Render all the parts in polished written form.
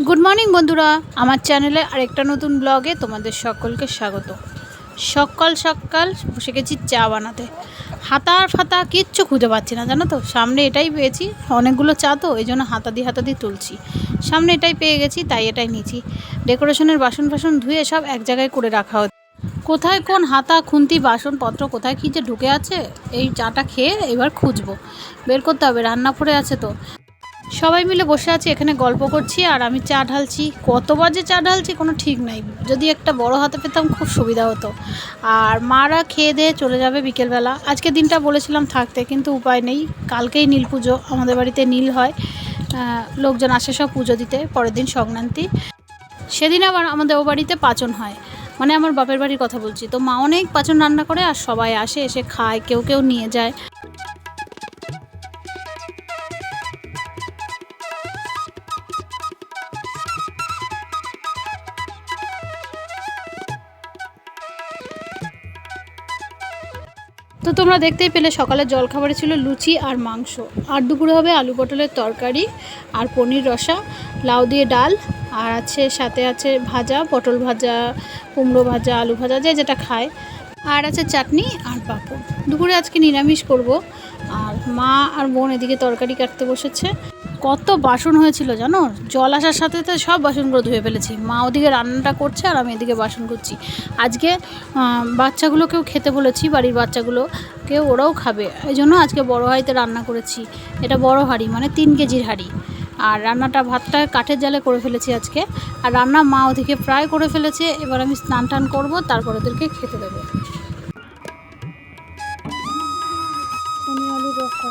Good morning বন্ধুরা, আমার চ্যানেলে আরেকটা নতুন ব্লগে তোমাদের সকলকে স্বাগত। সকাল সকাল বসে গেছি চা বানাতে। হাতা আর ফাতা কিচ্ছু খুঁজে পাচ্ছি না, জানো তো। সামনে এটাই পেয়েছি, অনেকগুলো চা তো এই জন্য হাতা দিয়ে তুলছি। সামনে এটাই পেয়ে গেছি, তাই এটাই নিয়েছি। ডেকোরেশনের বাসন ফাসন ধুয়ে সব এক জায়গায় করে রাখা হচ্ছে। কোথায় কোন হাতা খুন্তি বাসনপত্র কোথায় কী যে ঢুকে আছে, এই চাটা খেয়ে এবার খুঁজবো, বের করতে হবে। রান্না পড়ে আছে তো, সবাই মিলে বসে আছি এখানে, গল্প করছি আর আমি চা ঢালছি। কত বাজে চা ঢালছি কোনো ঠিক নাই। যদি একটা বড় হাতে পেতাম খুব সুবিধা হতো। আর মারা খেয়ে দিয়ে চলে যাবে বিকেলবেলা। আজকে দিনটা বলেছিলাম থাকতে, কিন্তু উপায় নেই। কালকেই নীল পুজো, আমাদের বাড়িতে নীল হয়, লোকজন আসে সব পুজো দিতে। পরের দিন সংক্রান্তি, সেদিন আবার আমাদের ও বাড়িতে পাচন হয়, মানে আমার বাপের বাড়ির কথা বলছি। তো মা অনেক পাচন রান্না করে আর সবাই আসে, এসে খায়, কেউ কেউ নিয়ে যায়। তো তোমরা দেখতেই পেলে সকালের জলখাবারে ছিল লুচি আর মাংস, আর দুপুরে হবে আলু পটলের তরকারি আর পনির রসা, লাউ দিয়ে ডাল, আর আছে সাথে আছে ভাজা, পটল ভাজা, কুমড়ো ভাজা, আলু ভাজা, যে যেটা খায়, আর আছে চাটনি আর পাঁপড়। দুপুরে আজকে নিরামিষ করব। আর মা আর বোন এদিকে তরকারি কাটতে বসেছে। কত বাসন হয়েছিল জানো, জল আসার সাথে তো সব বাসনগুলো ধুয়ে ফেলেছি। মা ওদিকে রান্নাটা করছে আর আমি এদিকে বাসন করছি। আজকে বাচ্চাগুলোকেও খেতে বলেছি, বাড়ির বাচ্চাগুলোকেও, ওরাও খাবে। এই জন্য আজকে বড় হাঁড়িতে রান্না করেছি। এটা বড় হাঁড়ি, মানে 3 কেজির হাঁড়ি। আর রান্নাটা ভাতটা কাঠের জালে করে ফেলেছি আজকে। আর রান্না মা ওদিকে প্রায় করে ফেলেছে। এবার আমি স্নান টান করবো, তারপর ওদেরকে খেতে দেবো। আলু রসা,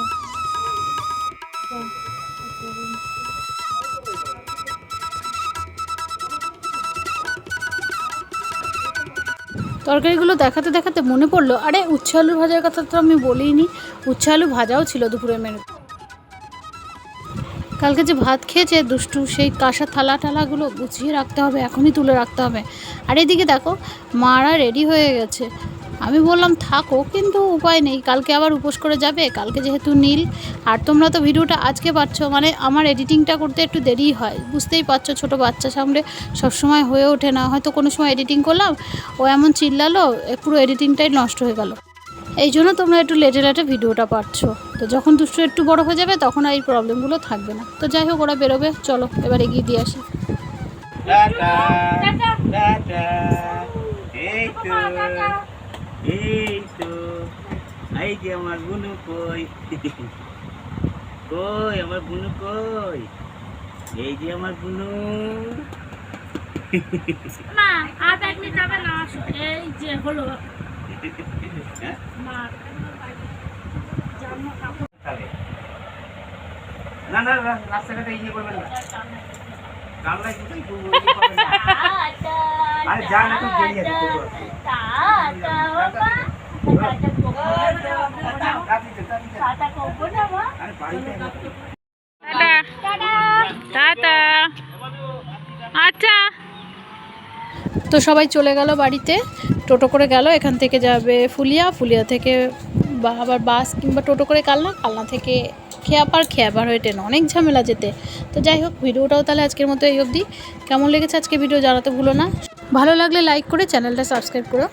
তরকারিগুলো দেখাতে দেখাতে মনে পড়লো, আরে উচ্ছে আলু ভাজার কথা তো আমি বলিনি। উচ্ছে আলু ভাজাও ছিল দুপুরে মেনু। কালকে যে ভাত খেয়েছে দুষ্টু, সেই কাঁসা থালা টালাগুলো গুছিয়ে রাখতে হবে, এখনই তুলে রাখতে হবে। আর এদিকে দেখো মারা রেডি হয়ে গেছে। আমি বললাম থাকো, কিন্তু উপায় নেই, কালকে আবার উপোস করে যাবে। কালকে যেহেতু নীল, আর তোমরা তো ভিডিওটা আজকে পাচ্ছ, মানে আমার এডিটিংটা করতে একটু দেরি হয়, বুঝতেই পারছো। ছোটো বাচ্চা সামনে সবসময় হয়ে ওঠে না। হয়তো কোনো সময় এডিটিং করলাম, ও এমন চিল্লালো, পুরো এডিটিংটাই নষ্ট হয়ে গেল। এই জন্য তোমরা একটু লেটে লেটে ভিডিওটা পাচ্ছ। তো যখন দুষ্টু একটু বড় হয়ে যাবে তখন আর এই প্রবলেমগুলো থাকবে না। তো যাই হোক, ওরা বেরোবে, চলো এবার এগিয়ে দিয়ে আসি। এই যে আমার বুনু কই, কই আমার বুনু কই, এই যে আমার বুনু। মা আর দেখলি যাবে না, এই যে হলো না না রাস্তাঘাটে ইয়ে করবেন না, কামড়ায় কিন্তু আরে যা না, তো দেরি আছে। আচ্ছা, তো সবাই চলে গেল বাড়িতে। টোটো করে গেল, এখান থেকে যাবে ফুলিয়া, ফুলিয়া থেকে আবার বাস কিংবা টোটো করে কালনা, কালনা থেকে খেয়াপার হয়ে ট্রেন, অনেক ঝামেলা যেতে। তো যাই হোক, ভিডিওটাও তাহলে আজকের মতো এই অবধি। কেমন লেগেছে আজকে ভিডিও জানাতে ভুলো না। ভালো লাগলে লাইক করে চ্যানেলটা সাবস্ক্রাইব করো।